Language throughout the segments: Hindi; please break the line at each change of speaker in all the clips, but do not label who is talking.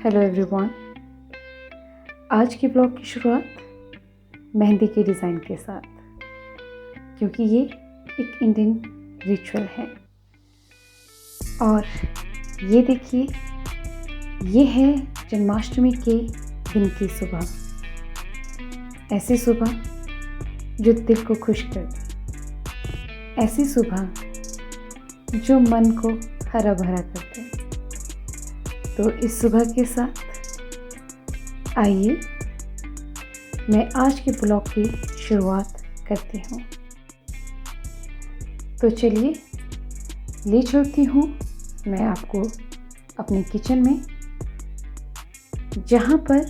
Hello everyone. आज के ब्लॉग की शुरुआत मेहंदी के डिज़ाइन के साथ, क्योंकि ये एक इंडियन रिचुअल है। और ये देखिए, ये है जन्माष्टमी के दिन की सुबह। ऐसी सुबह जो दिल को खुश कर दे, ऐसी सुबह जो मन को हरा भरा कर दे। तो इस सुबह के साथ आइए मैं आज के ब्लॉग की शुरुआत करती हूँ। तो चलिए ले चलती हूँ मैं आपको अपने किचन में, जहाँ पर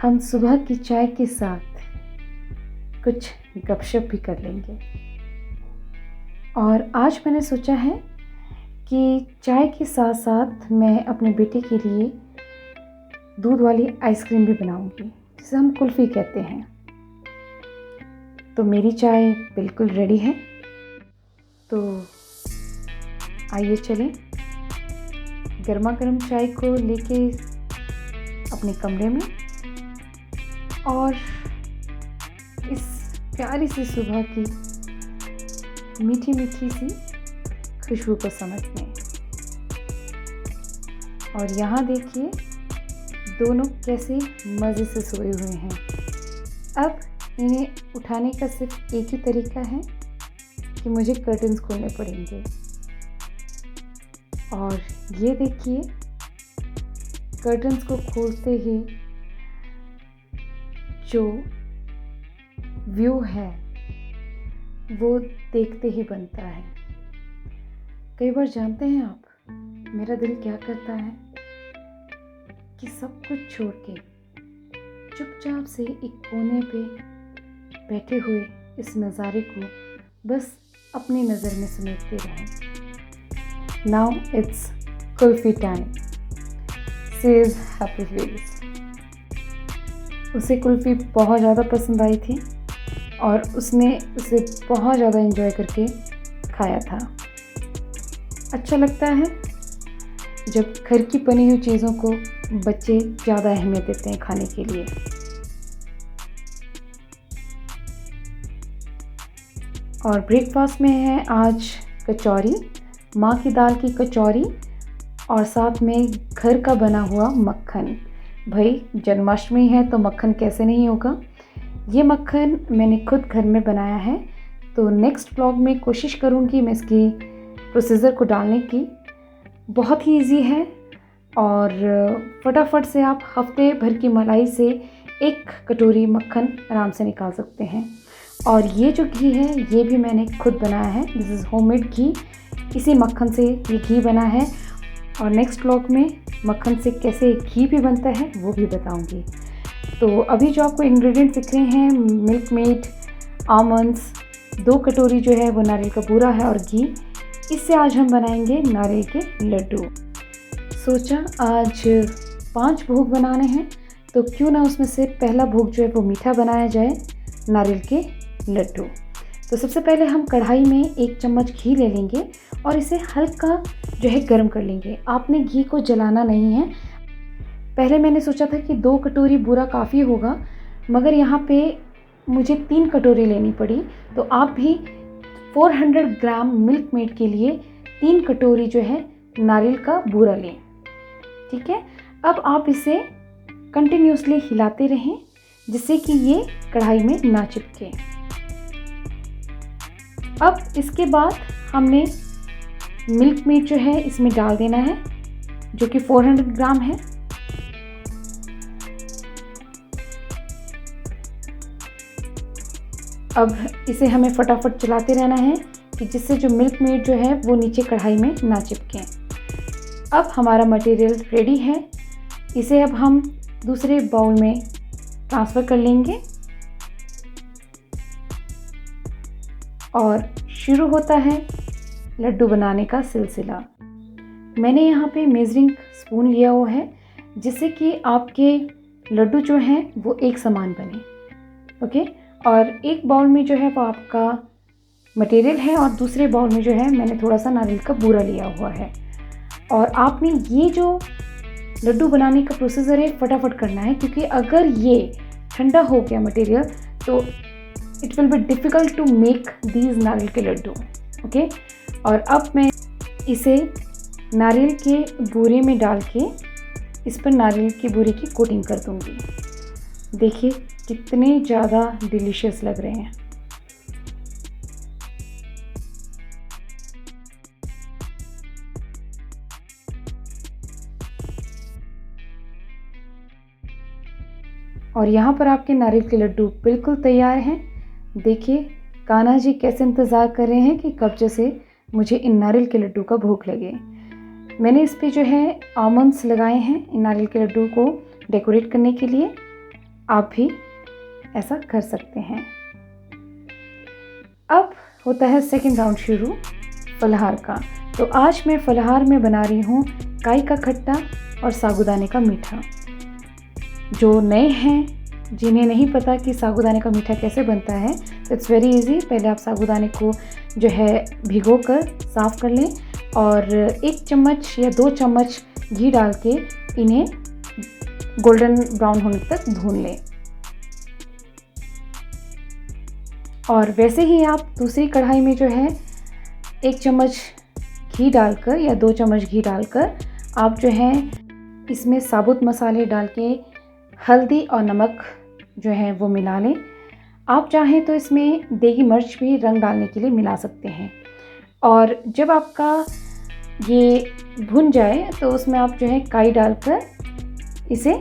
हम सुबह की चाय के साथ कुछ गपशप भी कर लेंगे। और आज मैंने सोचा है कि चाय के साथ साथ मैं अपने बेटे के लिए दूध वाली आइसक्रीम भी बनाऊंगी, जिसे हम कुल्फ़ी कहते हैं। तो मेरी चाय बिल्कुल रेडी है। तो आइए चलें गर्मा गर्म चाय को लेके अपने कमरे में और इस प्यारी सी सुबह की मीठी मीठी सी खुशबू को समझने। और यहाँ देखिए दोनों कैसे मज़े से सोए हुए हैं। अब इन्हें उठाने का सिर्फ एक ही तरीका है कि मुझे कर्टन्स खोलने पड़ेंगे। और ये देखिए, कर्टन्स को खोलते ही जो व्यू है वो देखते ही बनता है। कई बार जानते हैं आप, मेरा दिल क्या करता है कि सब कुछ छोड़ के चुपचाप से एक कोने पे बैठे हुए इस नज़ारे को बस अपनी नज़र में समेटते रहें। Now it's kulfi time, says happy face. उसे कुल्फ़ी बहुत ज़्यादा पसंद आई थी और उसने उसे बहुत ज़्यादा एंजॉय करके खाया था। अच्छा लगता है जब घर की बनी हुई चीज़ों को बच्चे ज़्यादा अहमियत देते हैं खाने के लिए। और ब्रेकफास्ट में है आज कचौरी, माँ की दाल की कचौरी और साथ में घर का बना हुआ मक्खन। भाई जन्माष्टमी है तो मक्खन कैसे नहीं होगा। ये मक्खन मैंने खुद घर में बनाया है। तो नेक्स्ट व्लॉग में कोशिश करूँगी मैं इसकी प्रोसीजर को डालने की। बहुत ही इजी है और फटाफट से आप हफ्ते भर की मलाई से एक कटोरी मक्खन आराम से निकाल सकते हैं। और ये जो घी है ये भी मैंने खुद बनाया है। दिस इज़ होममेड घी। इसी मक्खन से ये घी बना है। और नेक्स्ट व्लॉग में मक्खन से कैसे घी भी बनता है वो भी बताऊंगी। तो अभी जो आपको इंग्रेडिएंट्स दिख रहे हैं, मिल्क मेड, आमंड्स, 2 कटोरी जो है वो नारियल का बूरा है और घी। इससे आज हम बनाएंगे नारियल के लड्डू। सोचा आज 5 भोग बनाने हैं तो क्यों ना उसमें से पहला भोग जो है वो मीठा बनाया जाए, नारियल के लड्डू। तो सबसे पहले हम कढ़ाई में 1 चम्मच घी ले लेंगे और इसे हल्का जो है गर्म कर लेंगे। आपने घी को जलाना नहीं है। पहले मैंने सोचा था कि 2 कटोरी बूरा काफ़ी होगा, मगर यहाँ पे मुझे 3 कटोरी लेनी पड़ी। तो आप भी 400 ग्राम मिल्क मेड के लिए 3 कटोरी जो है नारियल का बूरा लें। ठीक है। अब आप इसे कंटिन्यूसली हिलाते रहें जिससे कि ये कढ़ाई में ना चिपके। अब इसके बाद हमने मिल्क मेड जो है इसमें डाल देना है, जो कि 400 ग्राम है। अब इसे हमें फटाफट चलाते रहना है कि जिससे जो मिल्क मेड जो है वो नीचे कढ़ाई में ना चिपके। अब हमारा मटेरियल रेडी है। इसे अब हम दूसरे बाउल में ट्रांसफ़र कर लेंगे और शुरू होता है लड्डू बनाने का सिलसिला। मैंने यहाँ पे मेजरिंग स्पून लिया हुआ है जिससे कि आपके लड्डू जो हैं वो एक समान बने। ओके। और एक बाउल में जो है वो आपका मटेरियल है और दूसरे बाउल में जो है मैंने थोड़ा सा नारियल का बूरा लिया हुआ है। और आपने ये जो लड्डू बनाने का प्रोसीजर है फटाफट करना है, क्योंकि अगर ये ठंडा हो गया मटेरियल तो it will be difficult to make these नारियल के लड्डू। ओके, और अब मैं इसे नारियल के बूरे में डाल के इस पर नारियल के बूरे की कोटिंग कर दूँगी। देखिए कितने ज़्यादा डिलीशियस लग रहे हैं। और यहाँ पर आपके नारियल के लड्डू बिल्कुल तैयार हैं। देखिए कान्हा जी कैसे इंतज़ार कर रहे हैं कि कब जैसे मुझे इन नारियल के लड्डू का भोग लगे। मैंने इस पे जो है आमंड्स लगाए हैं इन नारियल के लड्डू को डेकोरेट करने के लिए। आप भी ऐसा कर सकते हैं। अब होता है सेकंड राउंड शुरू फलाहार का। तो आज मैं फलाहार में बना रही हूँ काई का खट्टा और साबूदाने का मीठा। जो नए हैं, जिन्हें नहीं पता कि साबूदाने का मीठा कैसे बनता है, तो इट्स वेरी इजी। पहले आप साबूदाने को जो है भिगो कर साफ़ कर लें और 1 चम्मच या 2 चम्मच घी डाल के इन्हें गोल्डन ब्राउन होने तक भून लें। और वैसे ही आप दूसरी कढ़ाई में जो है 1 चम्मच घी डालकर या 2 चम्मच घी डालकर आप जो है इसमें साबुत मसाले डाल के हल्दी और नमक जो है वो मिला लें। आप चाहें तो इसमें देगी मिर्च भी रंग डालने के लिए मिला सकते हैं। और जब आपका ये भुन जाए तो उसमें आप जो है काई डालकर इसे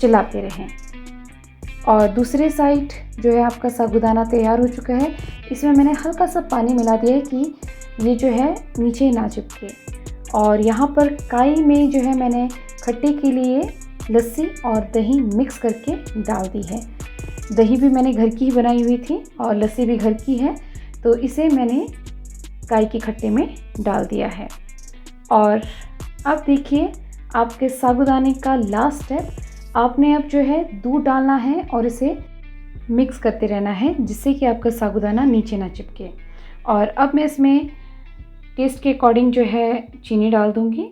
चलाते रहें। और दूसरे साइड जो है आपका साबूदाना तैयार हो चुका है। इसमें मैंने हल्का सा पानी मिला दिया है कि ये जो है नीचे ना चिपके। और यहाँ पर काई में जो है मैंने खट्टे के लिए लस्सी और दही मिक्स करके डाल दी है। दही भी मैंने घर की ही बनाई हुई थी और लस्सी भी घर की है, तो इसे मैंने काई के खट्टे में डाल दिया है। और अब देखिए आपके साबूदाने का लास्ट स्टेप। आपने अब जो है दूध डालना है और इसे मिक्स करते रहना है जिससे कि आपका साबूदाना नीचे ना चिपके। और अब मैं इसमें टेस्ट के अकॉर्डिंग जो है चीनी डाल दूँगी।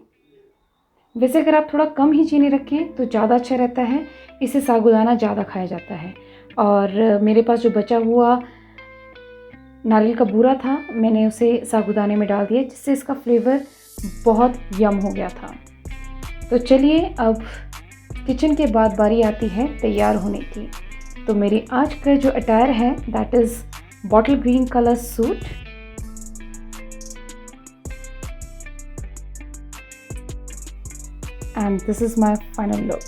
वैसे अगर आप थोड़ा कम ही चीनी रखें तो ज़्यादा अच्छा रहता है, इससे साबूदाना ज़्यादा खाया जाता है। और मेरे पास जो बचा हुआ नारियल का बूरा था मैंने उसे साबूदाने में डाल दिया, जिससे इसका फ्लेवर बहुत यम हो गया था। तो चलिए अब किचन के बाद बारी आती है तैयार होने की। तो मेरी आज का जो अटायर है that is bottle green colour suit. And this is my final look.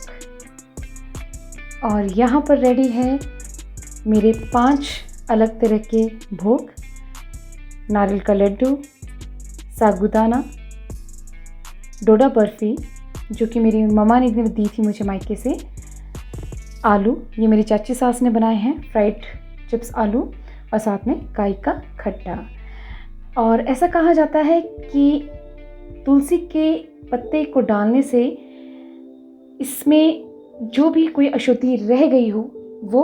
और यहाँ पर रेडी है मेरे 5 अलग तरह के भोग। नारियल का लड्डू, साबूदाना, डोडा बर्फ़ी जो कि मेरी मम्मा ने दी थी मुझे मायके से, आलू ये मेरी चाची सास ने बनाए हैं, फ्राइड चिप्स आलू, और साथ में काई का खट्टा। और ऐसा कहा जाता है कि तुलसी के पत्ते को डालने से इसमें जो भी कोई अशुद्धि रह गई हो वो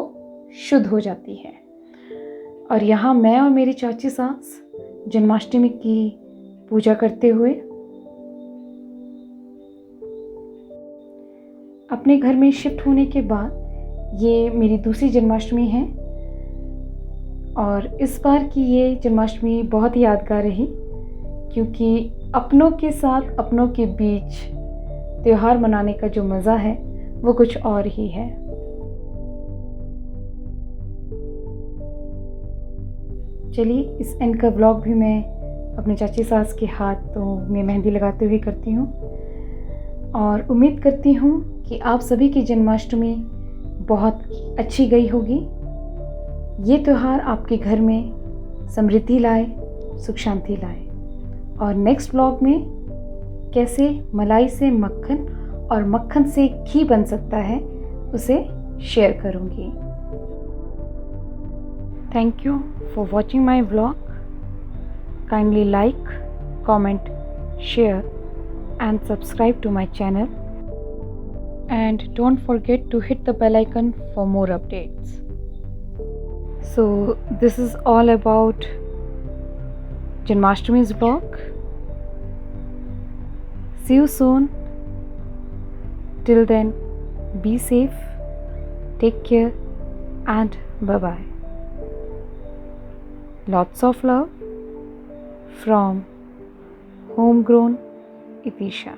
शुद्ध हो जाती है। और यहाँ मैं और मेरी चाची सास जन्माष्टमी की पूजा करते हुए अपने घर में शिफ्ट होने के बाद ये मेरी दूसरी जन्माष्टमी है। और इस बार की ये जन्माष्टमी बहुत ही यादगार रही, क्योंकि अपनों के साथ अपनों के बीच त्यौहार मनाने का जो मज़ा है वो कुछ और ही है। चलिए इस एंड का व्लॉग भी मैं अपने चाची सास के हाथों में मेहंदी लगाते हुए करती हूँ। और उम्मीद करती हूँ कि आप सभी की जन्माष्टमी बहुत अच्छी गई होगी। ये त्यौहार आपके घर में समृद्धि लाए, सुख शांति लाए। और नेक्स्ट व्लॉग में कैसे मलाई से मक्खन और मक्खन से घी बन सकता है उसे शेयर करूँगी। Thank you for watching my vlog. Kindly like, comment, share and subscribe to my channel, and don't forget to hit the bell icon for more updates. So this is all about Janmashtami's vlog. See you soon. Till then, be safe, take care, and bye bye. Lots of love from Homegrown Itisha.